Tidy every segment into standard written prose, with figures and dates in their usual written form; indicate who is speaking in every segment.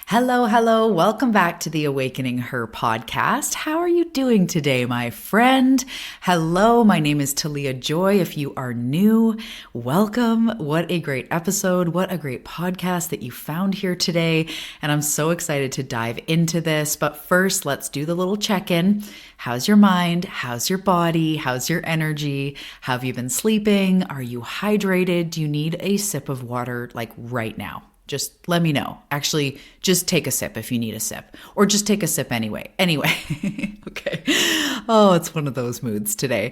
Speaker 1: Hello, hello. Welcome back to the Awakening Her podcast. How are you doing today, my friend? Hello, my name is Talia Joy. If you are new, welcome. What a great episode. What a great podcast that you found here today. And I'm so excited to dive into this. But first, let's do the little check-in. How's your mind? How's your body? How's your energy? Have you been sleeping? Are you hydrated? Do you need a sip of water like right now? Just let me know. Actually, just take a sip if you need a sip, or just take a sip anyway. Okay. Oh, it's one of those moods today.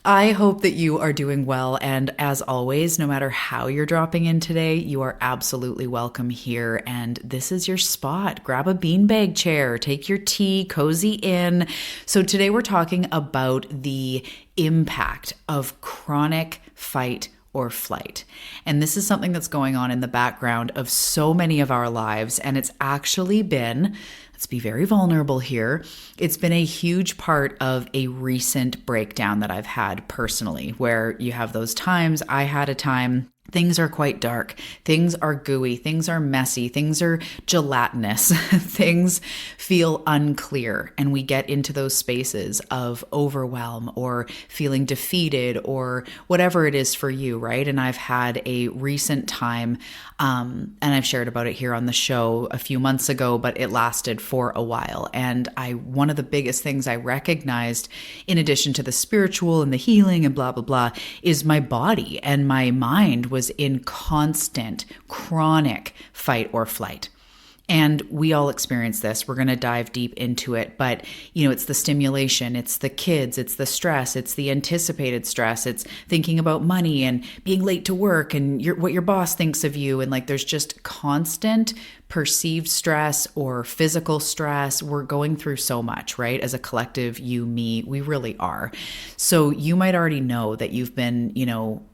Speaker 1: I hope that you are doing well. And as always, no matter how you're dropping in today, you are absolutely welcome here. And this is your spot. Grab a beanbag chair, take your tea, cozy in. So today we're talking about the impact of chronic fight or flight. And this is something that's going on in the background of so many of our lives. And it's actually been, let's be very vulnerable here, it's been a huge part of a recent breakdown that I've had personally, where you have those times. I had a time. Things are quite dark. Things are gooey. Things are messy. Things are gelatinous. Things feel unclear. And we get into those spaces of overwhelm or feeling defeated or whatever it is for you, right? And I've had a recent time, and I've shared about it here on the show a few months ago, but it lasted for a while. And one of the biggest things I recognized, in addition to the spiritual and the healing and blah, blah, blah, is my body and my mind was in constant, chronic fight or flight. And we all experience this. We're going to dive deep into it. But, it's the stimulation, it's the kids, it's the stress, it's the anticipated stress, it's thinking about money and being late to work and what your boss thinks of you. And there's just constant perceived stress or physical stress. We're going through so much, right? As a collective, you, me, we really are. So you might already know that you've been,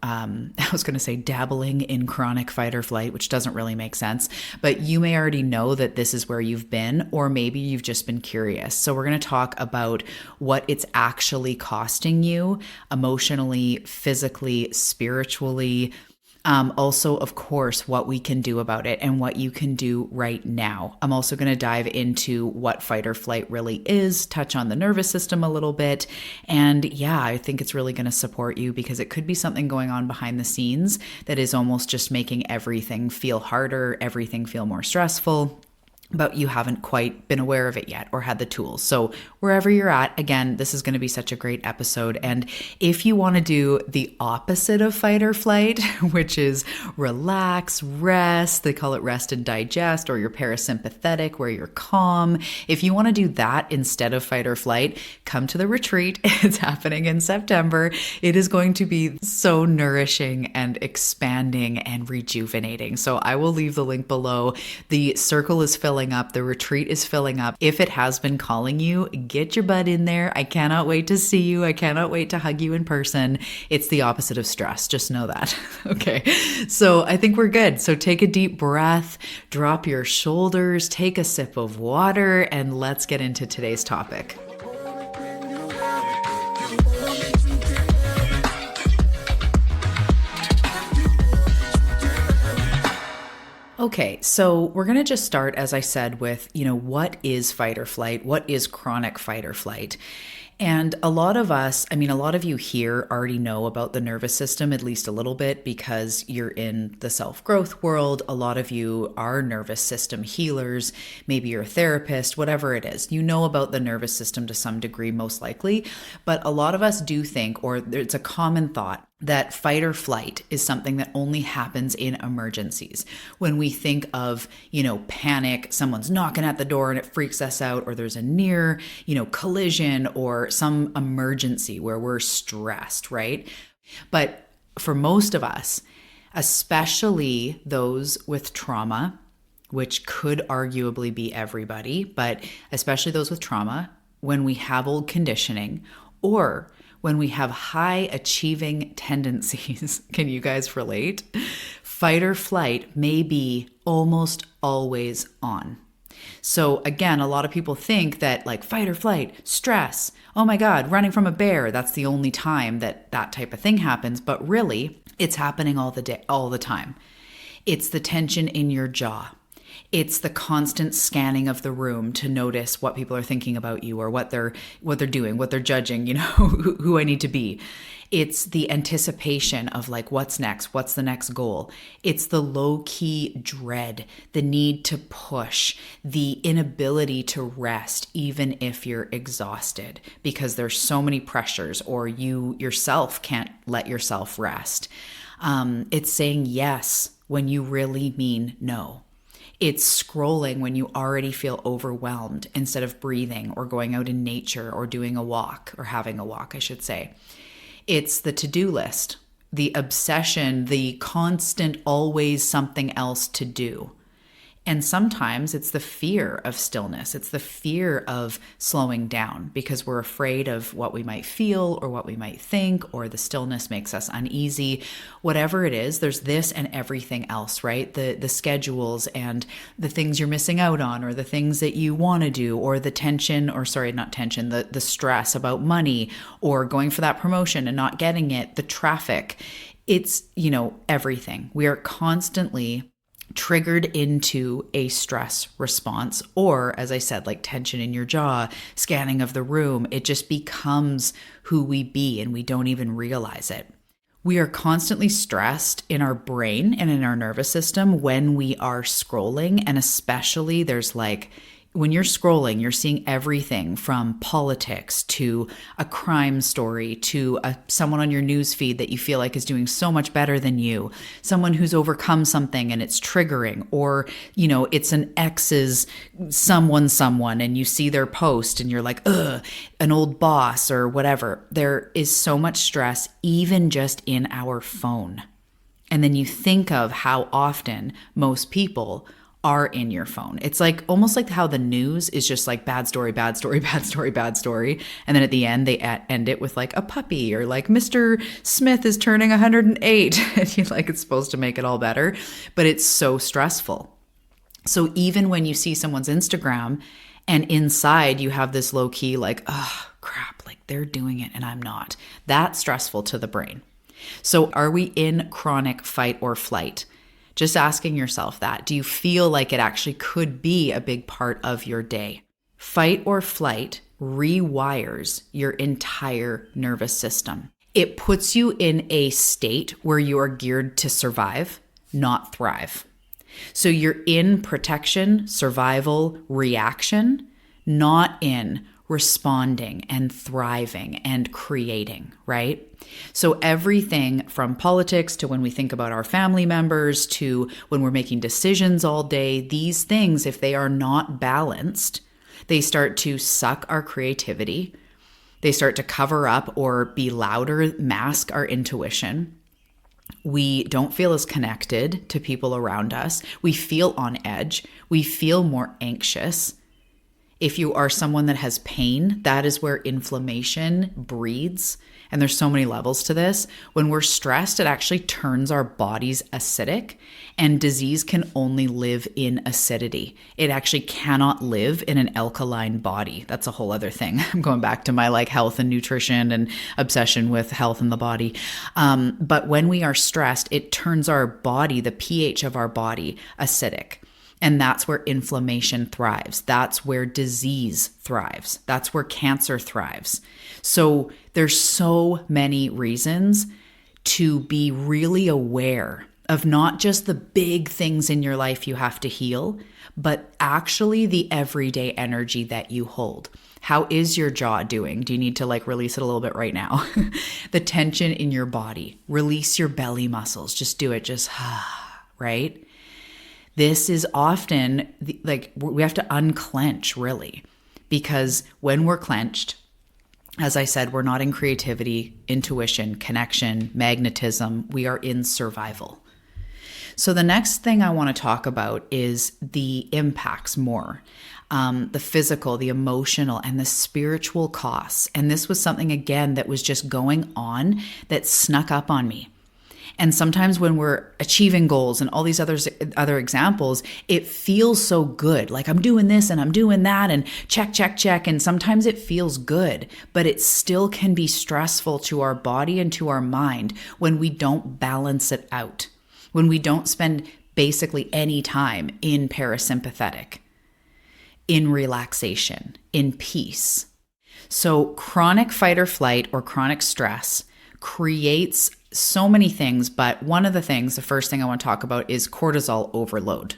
Speaker 1: I was going to say dabbling in chronic fight or flight, which doesn't really make sense, but you may already know that this is where you've been, or maybe you've just been curious. So we're going to talk about what it's actually costing you emotionally, physically, spiritually. Also, of course, what we can do about it and what you can do right now. I'm also going to dive into what fight or flight really is, touch on the nervous system a little bit. And yeah, I think it's really going to support you because it could be something going on behind the scenes that is almost just making everything feel harder, everything feel more stressful, but you haven't quite been aware of it yet or had the tools. So wherever you're at, again, this is going to be such a great episode. And if you want to do the opposite of fight or flight, which is relax, rest, they call it rest and digest, or your parasympathetic where you're calm. If you want to do that instead of fight or flight, come to the retreat. It's happening in September. It is going to be so nourishing and expanding and rejuvenating. So I will leave the link below. The circle is filling up. The retreat is filling up. If it has been calling you, get your butt in there. I cannot wait to see you. I cannot wait to hug you in person. It's the opposite of stress. Just know that. Okay. So I think we're good. So take a deep breath, drop your shoulders, take a sip of water, and let's get into today's topic. Okay, so we're going to just start, as I said, with, what is fight or flight? What is chronic fight or flight? And a lot of us, a lot of you here already know about the nervous system, at least a little bit, because you're in the self-growth world. A lot of you are nervous system healers. Maybe you're a therapist, whatever it is. You know about the nervous system to some degree, most likely. But a lot of us do think, or it's a common thought, that fight or flight is something that only happens in emergencies. When we think of, panic, someone's knocking at the door and it freaks us out, or there's a near, collision or some emergency where we're stressed, right? But for most of us, especially those with trauma, which could arguably be everybody, but especially those with trauma, when we have old conditioning or when we have high achieving tendencies, can you guys relate? Fight or flight may be almost always on. So again, a lot of people think that fight or flight, stress, oh my God, running from a bear, that's the only time that type of thing happens. But really, it's happening all the time. It's the tension in your jaw. It's the constant scanning of the room to notice what people are thinking about you or what they're doing, what they're judging, who I need to be. It's the anticipation of like, what's next? What's the next goal? It's the low-key dread, the need to push, the inability to rest, even if you're exhausted, because there's so many pressures, or you yourself can't let yourself rest. It's saying yes when you really mean no. It's scrolling when you already feel overwhelmed instead of breathing or going out in nature or doing a walk, or having a walk, I should say. It's the to-do list, the obsession, the constant always something else to do. And sometimes it's the fear of stillness. It's the fear of slowing down because we're afraid of what we might feel or what we might think, or the stillness makes us uneasy. Whatever it is, there's this and everything else, right? The schedules and the things you're missing out on, or the things that you want to do, or the tension, or sorry, not tension, the stress about money, or going for that promotion and not getting it, the traffic. It's, everything. We are constantly triggered into a stress response, or as I said, like tension in your jaw, scanning of the room. It just becomes who we be and we don't even realize it. We are constantly stressed in our brain and in our nervous system when we are scrolling. And especially there's like, when you're scrolling, you're seeing everything from politics to a crime story to someone on your news feed that you feel like is doing so much better than you, someone who's overcome something and it's triggering, or, it's an ex's someone, and you see their post and you're like, ugh, an old boss or whatever. There is so much stress, even just in our phone. And then you think of how often most people are in your phone. It's like almost like how the news is just like bad story, bad story, bad story, bad story. And then at the end, they end it with like a puppy, or like Mr. Smith is turning 108. And you like, it's supposed to make it all better, but it's so stressful. So even when you see someone's Instagram and inside you have this low key, like, oh crap, like they're doing it and I'm not, that's stressful to the brain. So are we in chronic fight or flight? Just asking yourself that. Do you feel like it actually could be a big part of your day? Fight or flight rewires your entire nervous system. It puts you in a state where you are geared to survive, not thrive. So you're in protection, survival, reaction, not in responding and thriving and creating, right? So everything from politics to when we think about our family members to when we're making decisions all day, these things, if they are not balanced, they start to suck our creativity. They start to cover up or be louder, mask our intuition. We don't feel as connected to people around us. We feel on edge. We feel more anxious. If you are someone that has pain, that is where inflammation breeds. And there's so many levels to this. When we're stressed, it actually turns our bodies acidic, and disease can only live in acidity. It actually cannot live in an alkaline body. That's a whole other thing. I'm going back to my like health and nutrition and obsession with health in the body. But when we are stressed, it turns our body, the pH of our body, acidic. And that's where inflammation thrives. That's where disease thrives. That's where cancer thrives. So there's so many reasons to be really aware of not just the big things in your life you have to heal, but actually the everyday energy that you hold. How is your jaw doing? Do you need to like release it a little bit right now? The tension in your body, release your belly muscles. Just do it. Just, right? This is often like we have to unclench really, because when we're clenched, as I said, we're not in creativity, intuition, connection, magnetism. We are in survival. So the next thing I want to talk about is the impacts more, the physical, the emotional, and the spiritual costs. And this was something, again, that was just going on that snuck up on me. And sometimes when we're achieving goals and all these other examples, it feels so good. Like I'm doing this and I'm doing that and check, check, check. And sometimes it feels good, but it still can be stressful to our body and to our mind when we don't balance it out. When we don't spend basically any time in parasympathetic, in relaxation, in peace. So chronic fight or flight or chronic stress creates so many things, but one of the things, the first thing I want to talk about is cortisol overload,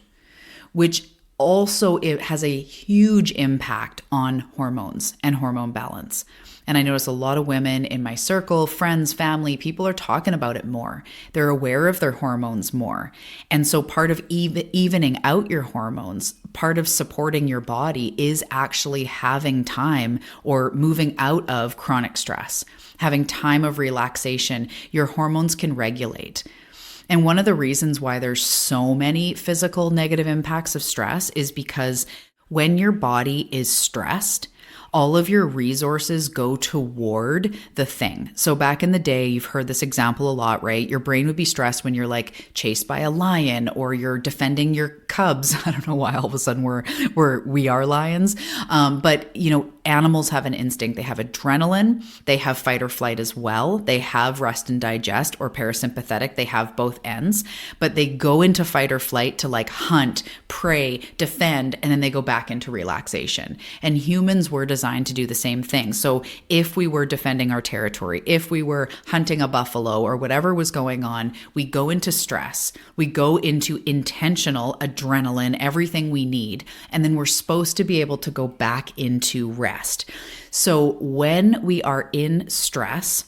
Speaker 1: which also it has a huge impact on hormones and hormone balance. And I notice a lot of women in my circle, friends, family, people are talking about it more. They're aware of their hormones more. And so part of evening out your hormones, part of supporting your body is actually having time or moving out of chronic stress, having time of relaxation. Your hormones can regulate. And one of the reasons why there's so many physical negative impacts of stress is because when your body is stressed, all of your resources go toward the thing. So back in the day, you've heard this example a lot, right? Your brain would be stressed when you're like chased by a lion or you're defending your cubs. I don't know why all of a sudden we are lions. But animals have an instinct. They have adrenaline. They have fight or flight as well. They have rest and digest or parasympathetic. They have both ends, but they go into fight or flight to like hunt, prey, defend, and then they go back into relaxation. And humans were designed to do the same thing. So if we were defending our territory, if we were hunting a buffalo or whatever was going on, we go into stress. We go into intentional adrenaline, everything we need. And then we're supposed to be able to go back into rest. So when we are in stress,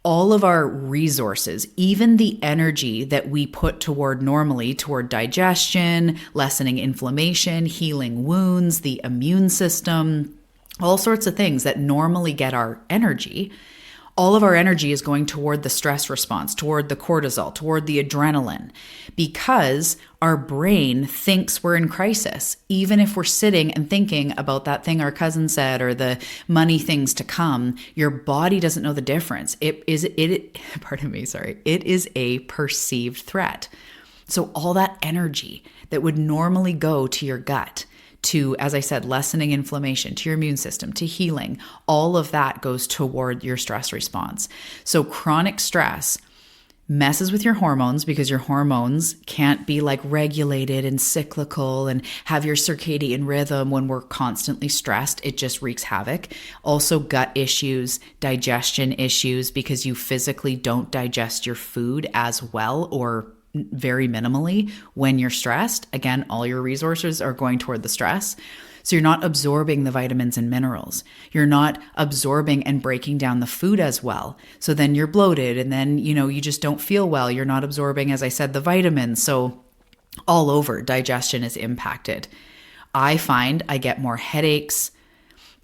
Speaker 1: all of our resources, even the energy that we put toward digestion, lessening inflammation, healing wounds, the immune system, all sorts of things that normally get our energy, all of our energy is going toward the stress response, toward the cortisol, toward the adrenaline, because our brain thinks we're in crisis. Even if we're sitting and thinking about that thing our cousin said or the money things to come, your body doesn't know the difference. It is a perceived threat. So all that energy that would normally go to your gut, to, as I said, lessening inflammation, to your immune system, to healing, all of that goes toward your stress response. So chronic stress messes with your hormones because your hormones can't be like regulated and cyclical and have your circadian rhythm when we're constantly stressed. It just wreaks havoc. Also gut issues, digestion issues, because you physically don't digest your food as well or very minimally when you're stressed. Again, all your resources are going toward the stress. So you're not absorbing the vitamins and minerals. You're not absorbing and breaking down the food as well. So then you're bloated and then, you just don't feel well. You're not absorbing, as I said, the vitamins. So all over, digestion is impacted. I find I get more headaches.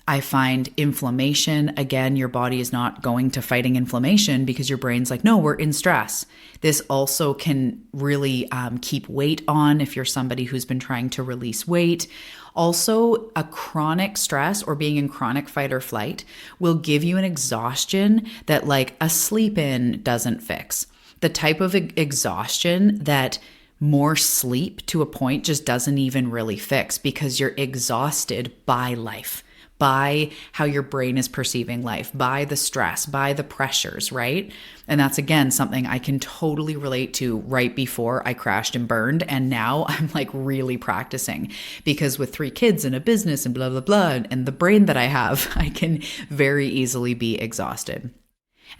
Speaker 1: I find inflammation. Again, your body is not going to fighting inflammation because your brain's like, no, we're in stress. This also can really keep weight on if you're somebody who's been trying to release weight. Also, a chronic stress or being in chronic fight or flight will give you an exhaustion that like a sleep-in doesn't fix. The type of exhaustion that more sleep to a point just doesn't even really fix because you're exhausted by life, by how your brain is perceiving life, by the stress, by the pressures, right? And that's, again, something I can totally relate to right before I crashed and burned. And now I'm like really practicing because with 3 kids and a business and blah, blah, blah, and the brain that I have, I can very easily be exhausted.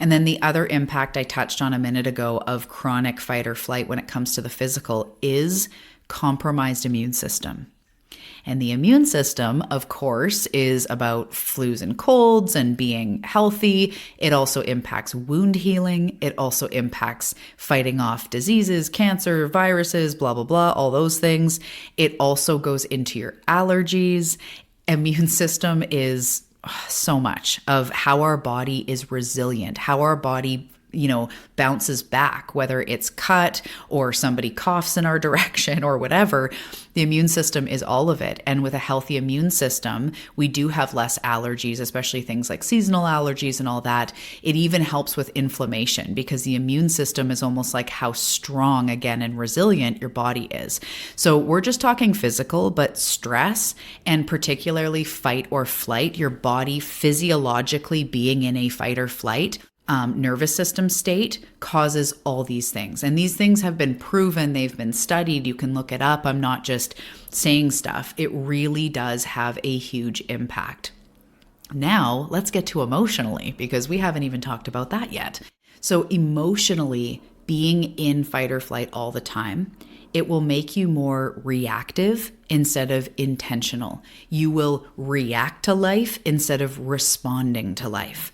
Speaker 1: And then the other impact I touched on a minute ago of chronic fight or flight when it comes to the physical is compromised immune system. And the immune system, of course, is about flus and colds and being healthy. It also impacts wound healing. It also impacts fighting off diseases, cancer, viruses, blah, blah, blah, all those things. It also goes into your allergies. Immune system is so much of how our body is resilient, how our body bounces back, whether it's cut or somebody coughs in our direction or whatever. The immune system is all of it. And with a healthy immune system, we do have less allergies, especially things like seasonal allergies and all that. It even helps with inflammation because the immune system is almost like how strong, again, and resilient your body is. So we're just talking physical, but stress and particularly fight or flight, your body physiologically being in a fight or flight, nervous system state causes all these things. And these things have been proven, they've been studied. You can look it up. I'm not just saying stuff. It really does have a huge impact. Now, let's get to emotionally, because we haven't even talked about that yet. So emotionally, being in fight or flight all the time, it will make you more reactive instead of intentional. You will react to life instead of responding to life.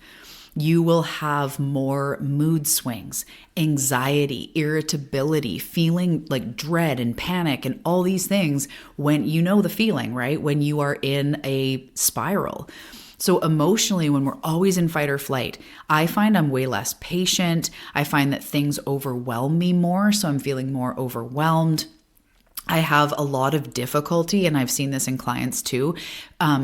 Speaker 1: You will have more mood swings, anxiety, irritability, feeling like dread and panic and all these things when you know the feeling, right? When you are in a spiral. So emotionally, when we're always in fight or flight, I find I'm way less patient. I find that things overwhelm me more. So I'm feeling more overwhelmed. I have a lot of difficulty, and I've seen this in clients too,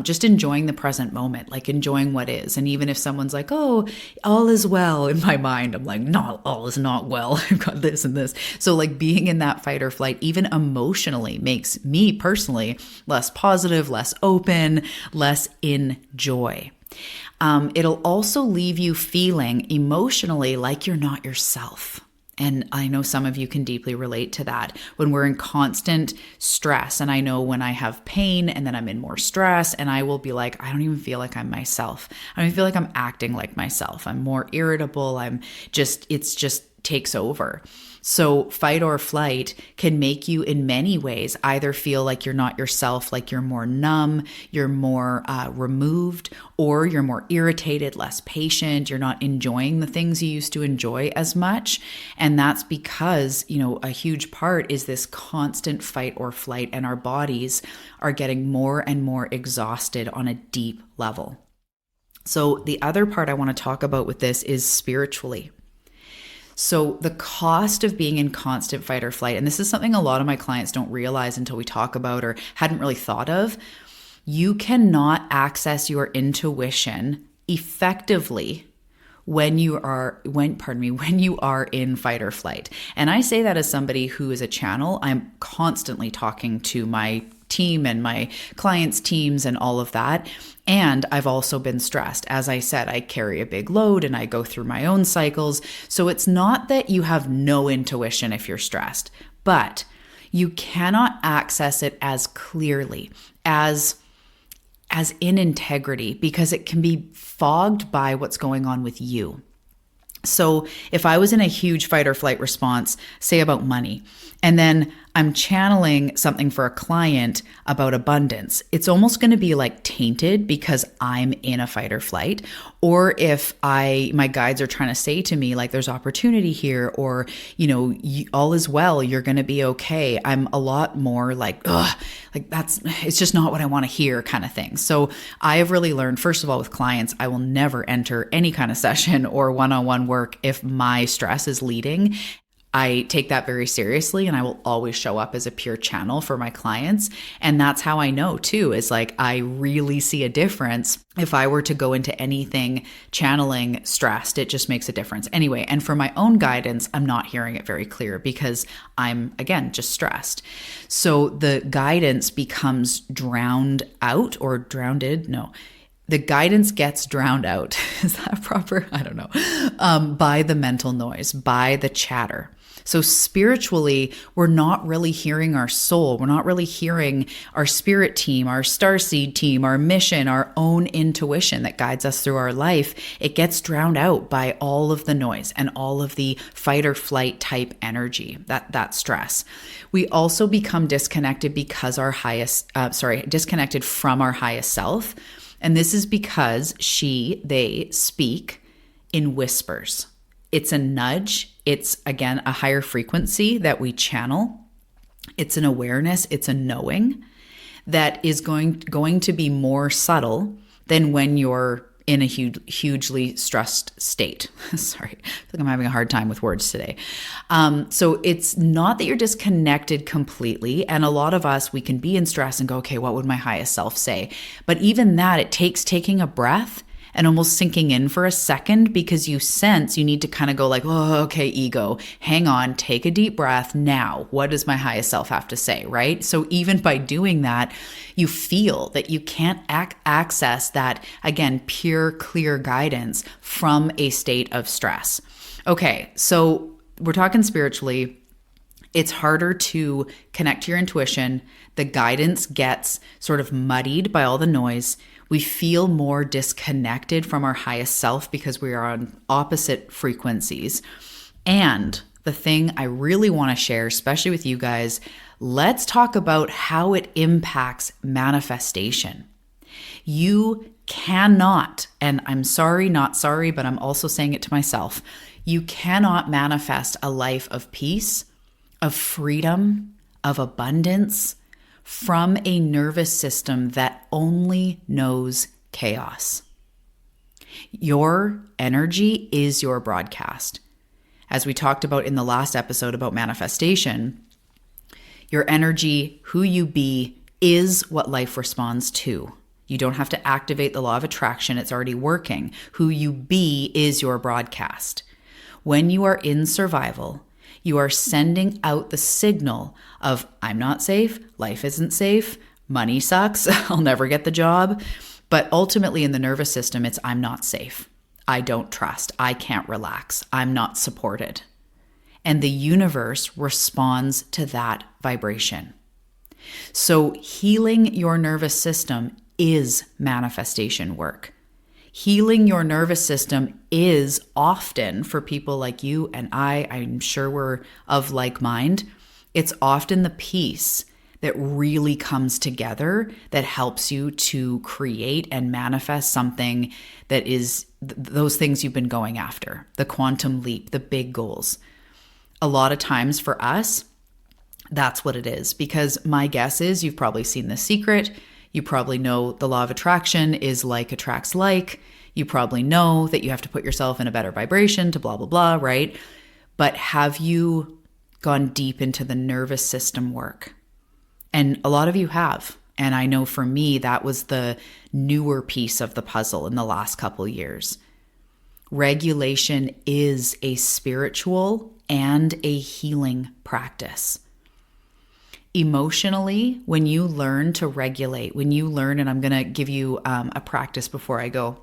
Speaker 1: just enjoying the present moment, like enjoying what is. And even if someone's like, oh, all is well, in my mind, I'm like, no, all is not well. I've got this and this. So like being in that fight or flight, even emotionally, makes me personally less positive, less open, less in joy. It'll also leave you feeling emotionally like you're not yourself. And I know some of you can deeply relate to that when we're in constant stress. And I know when I have pain and then I'm in more stress, and I will be like, I don't even feel like I'm myself. I don't even feel like I'm acting like myself. I'm more irritable. It's just takes over. So fight or flight can make you in many ways either feel like you're not yourself, like you're more numb, you're more removed, or you're more irritated, less patient, you're not enjoying the things you used to enjoy as much. And that's because, a huge part is this constant fight or flight, and our bodies are getting more and more exhausted on a deep level. So the other part I want to talk about with this is spiritually. So the cost of being in constant fight or flight, and this is something a lot of my clients don't realize until we talk about or hadn't really thought of, you cannot access your intuition effectively when you are in fight or flight. And I say that as somebody who is a channel. I'm constantly talking to my team and my clients' teams and all of that. And I've also been stressed. As I said, I carry a big load and I go through my own cycles. So it's not that you have no intuition if you're stressed, but you cannot access it as clearly, as in integrity, because it can be fogged by what's going on with you. So if I was in a huge fight or flight response, say about money, and then I'm channeling something for a client about abundance, it's almost going to be like tainted because I'm in a fight or flight. Or if my guides are trying to say to me, like, there's opportunity here, or, all is well, you're going to be okay. I'm a lot more like, it's just not what I want to hear kind of thing. So I have really learned, first of all, with clients, I will never enter any kind of session or one-on-one work if my stress is leading. I take that very seriously, and I will always show up as a pure channel for my clients. And that's how I know too, is like, I really see a difference. If I were to go into anything channeling stressed, it just makes a difference. Anyway, and for my own guidance, I'm not hearing it very clear because I'm, again, just stressed. So the guidance becomes drowned out or drowned. No. The guidance gets drowned out. Is that proper? I don't know. By the mental noise, by the chatter. So spiritually, we're not really hearing our soul. We're not really hearing our spirit team, our starseed team, our mission, our own intuition that guides us through our life. It gets drowned out by all of the noise and all of the fight or flight type energy, that stress. We also become disconnected because disconnected from our highest self. And this is because they speak in whispers. It's a nudge. It's, again, a higher frequency that we channel. It's an awareness. It's a knowing that is going to be more subtle than when you're in a hugely stressed state. Sorry, I feel like I'm having a hard time with words today. So it's not that you're disconnected completely. And a lot of us, we can be in stress and go, okay, what would my highest self say? But even that, it takes taking a breath and almost sinking in for a second, because you sense you need to kind of go like, oh, okay, ego, hang on, take a deep breath. Now, what does my highest self have to say, right? So even by doing that, you feel that you can't access that, again, pure, clear guidance from a state of stress. Okay, so we're talking spiritually. It's harder to connect to your intuition. The guidance gets sort of muddied by all the noise. We feel more disconnected from our highest self because we are on opposite frequencies. And the thing I really want to share, especially with you guys, let's talk about how it impacts manifestation. You cannot, and I'm sorry, not sorry, but I'm also saying it to myself, you cannot manifest a life of peace, of freedom, of abundance from a nervous system that only knows chaos. Your energy is your broadcast. As we talked about in the last episode about manifestation, your energy, who you be, is what life responds to. You don't have to activate the law of attraction. It's already working. Who you be is your broadcast. When you are in survival, you are sending out the signal of, I'm not safe, life isn't safe, money sucks, I'll never get the job. But ultimately in the nervous system, it's, I'm not safe, I don't trust, I can't relax, I'm not supported. And the universe responds to that vibration. So healing your nervous system is manifestation work. Healing your nervous system is often, for people like you and I'm sure we're of like mind, it's often the piece that really comes together that helps you to create and manifest something that is those things you've been going after, the quantum leap, the big goals. A lot of times for us, that's what it is, because my guess is you've probably seen The Secret. You probably know the law of attraction is like attracts like. You probably know that you have to put yourself in a better vibration to blah, blah, blah, right? But have you gone deep into the nervous system work? And a lot of you have. And I know for me, that was the newer piece of the puzzle in the last couple of years. Regulation is a spiritual and a healing practice. Emotionally, when you learn to regulate, when you learn, and I'm going to give you a practice before I go,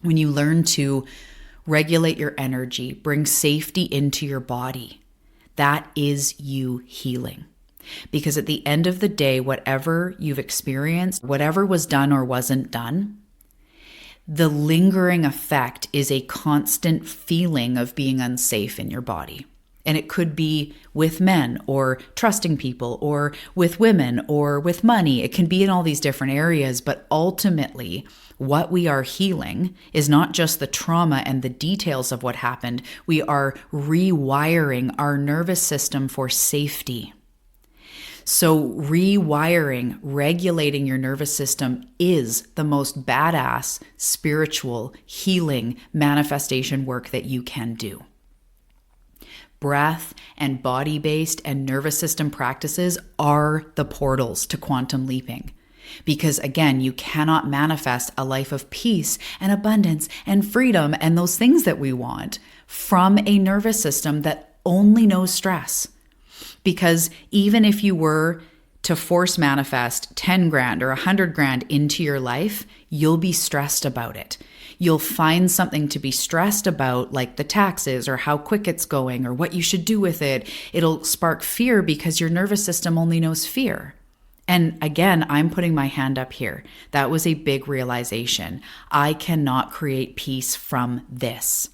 Speaker 1: when you learn to regulate your energy, bring safety into your body, that is you healing. Because at the end of the day, whatever you've experienced, whatever was done or wasn't done, the lingering effect is a constant feeling of being unsafe in your body. And it could be with men or trusting people or with women or with money. It can be in all these different areas, but ultimately what we are healing is not just the trauma and the details of what happened. We are rewiring our nervous system for safety. So rewiring, regulating your nervous system is the most badass spiritual healing manifestation work that you can do. Breath and body-based and nervous system practices are the portals to quantum leaping. Because again, you cannot manifest a life of peace and abundance and freedom and those things that we want from a nervous system that only knows stress. Because even if you were to force manifest 10 grand or 100 grand into your life, you'll be stressed about it. You'll find something to be stressed about, like the taxes or how quick it's going or what you should do with it. It'll spark fear because your nervous system only knows fear. And again, I'm putting my hand up here. That was a big realization. I cannot create peace from this,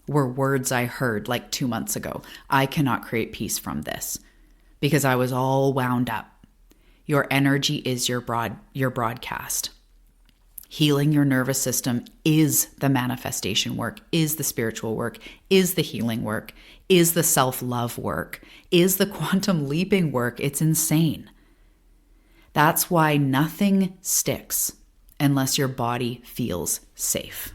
Speaker 1: were words I heard like 2 months ago. I cannot create peace from this because I was all wound up. Your energy is your broadcast. Healing your nervous system is the manifestation work, is the spiritual work, is the healing work, is the self-love work, is the quantum leaping work. It's insane. That's why nothing sticks unless your body feels safe.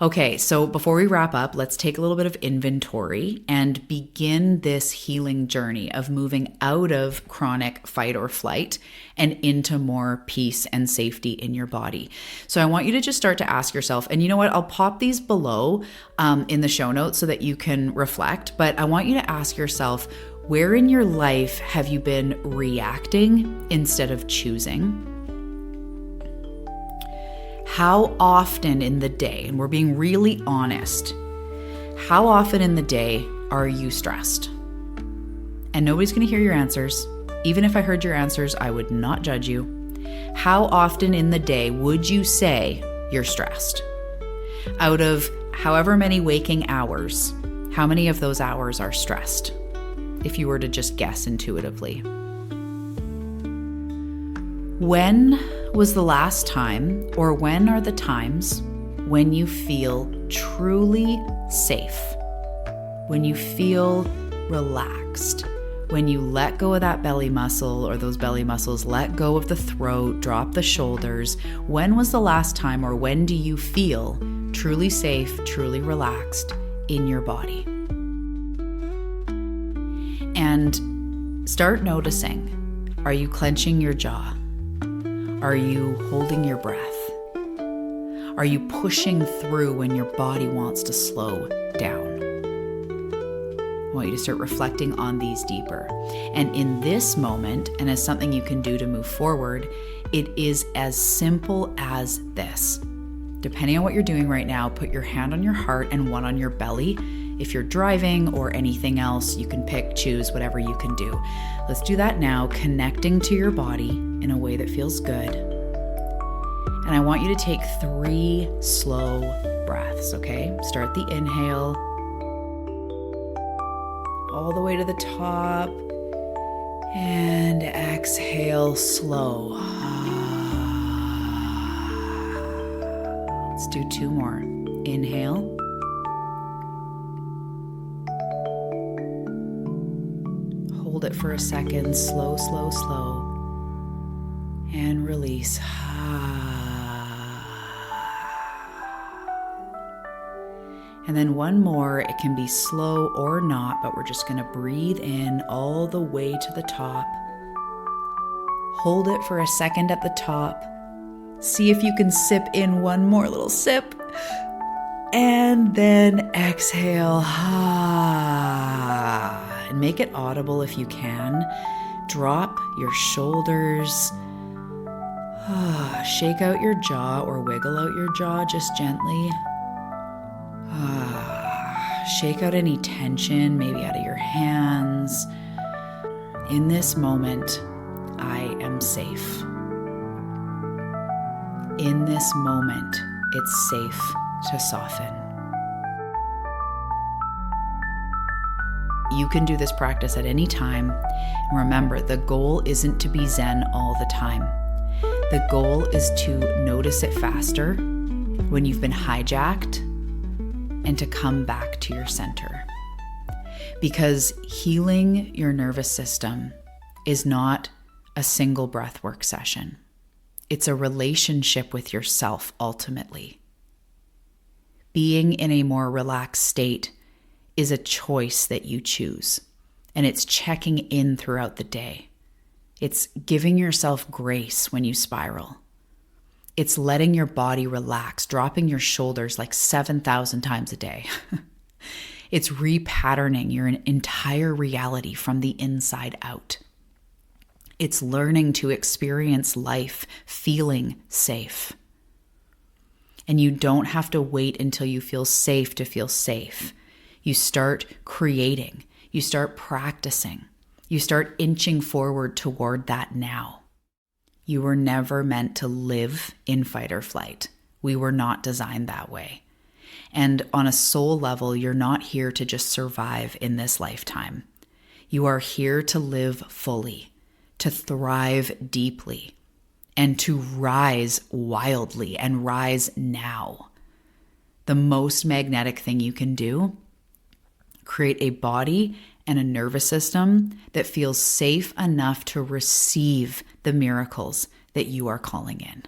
Speaker 1: Okay, so before we wrap up, let's take a little bit of inventory and begin this healing journey of moving out of chronic fight or flight and into more peace and safety in your body. So I want you to just start to ask yourself, and you know what, I'll pop these below in the show notes so that you can reflect, but I want you to ask yourself, where in your life have you been reacting instead of choosing? How often in the day, and we're being really honest, how often in the day are you stressed? And nobody's going to hear your answers. Even if I heard your answers, I would not judge you. How often in the day would you say you're stressed? Out of however many waking hours, how many of those hours are stressed? If you were to just guess intuitively. When was the last time, or when are the times when you feel truly safe? When you feel relaxed? When you let go of that belly muscle, or those belly muscles, let go of the throat, drop the shoulders. When was the last time, or when do you feel truly safe, truly relaxed in your body? And start noticing, are you clenching your jaw? Are you holding your breath? Are you pushing through when your body wants to slow down? I want you to start reflecting on these deeper. And in this moment, and as something you can do to move forward, it is as simple as this. Depending on what you're doing right now, put your hand on your heart and one on your belly. If you're driving or anything else, you can pick, choose, whatever you can do. Let's do that now, connecting to your body in a way that feels good. And I want you to take 3 slow breaths, okay? Start the inhale all the way to the top, and exhale slow. Let's do 2 more. Inhale. Hold it for a second, slow, slow, slow, and release. And then 1 more, it can be slow or not, but we're just gonna breathe in all the way to the top. Hold it for a second at the top. See if you can sip in 1 more little sip. And then exhale. And make it audible if you can. Drop your shoulders. Shake out your jaw or wiggle out your jaw just gently. Shake out any tension, maybe out of your hands. In this moment, I am safe. In this moment, it's safe to soften. You can do this practice at any time. And remember, the goal isn't to be Zen all the time. The goal is to notice it faster when you've been hijacked and to come back to your center. Because healing your nervous system is not a single breathwork session. It's a relationship with yourself ultimately. Being in a more relaxed state is a choice that you choose, and it's checking in throughout the day. It's giving yourself grace when you spiral. It's letting your body relax, dropping your shoulders like 7,000 times a day. It's repatterning your entire reality from the inside out. It's learning to experience life feeling safe. And you don't have to wait until you feel safe to feel safe. You start creating, you start practicing, you start inching forward toward that now. You were never meant to live in fight or flight. We were not designed that way. And on a soul level, you're not here to just survive in this lifetime. You are here to live fully, to thrive deeply, and to rise wildly and rise now. The most magnetic thing you can do, create a body and a nervous system that feels safe enough to receive the miracles that you are calling in.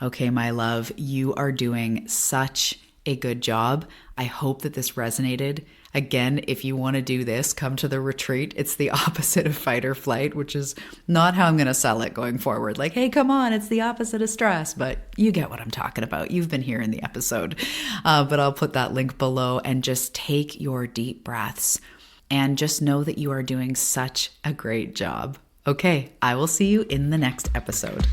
Speaker 1: Okay, my love, you are doing such a good job. I hope that this resonated. Again, if you want to do this, come to the retreat. It's the opposite of fight or flight, which is not how I'm going to sell it going forward. Like, hey, come on, it's the opposite of stress, but you get what I'm talking about. You've been here in the episode. But I'll put that link below, and just take your deep breaths and just know that you are doing such a great job. Okay, I will see you in the next episode.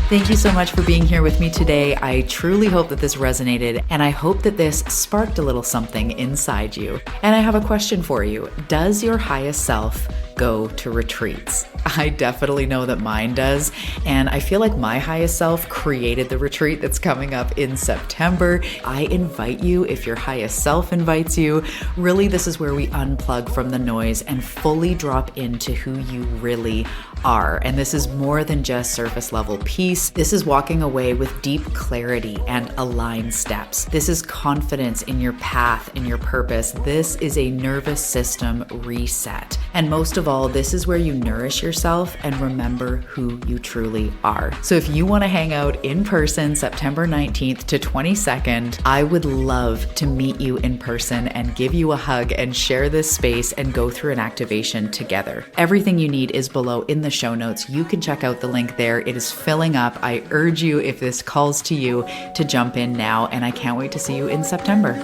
Speaker 1: Thank you so much for being here with me today. I truly hope that this resonated, and I hope that this sparked a little something inside you. And I have a question for you. Does your highest self go to retreats? I definitely know that mine does, and I feel like my highest self created the retreat that's coming up in September. I invite you, if your highest self invites you. Really, this is where we unplug from the noise and fully drop into who you really are. And this is more than just surface level peace. This is walking away with deep clarity and aligned steps. This is confidence in your path and your purpose. This is a nervous system reset. And most of all, this is where you nourish yourself and remember who you truly are. So if you want to hang out in person September 19th to 22nd, I would love to meet you in person and give you a hug and share this space and go through an activation together. Everything you need is below in the show notes. You can check out the link there. It is filling up. I urge you, if this calls to you, to jump in now, and I can't wait to see you in September.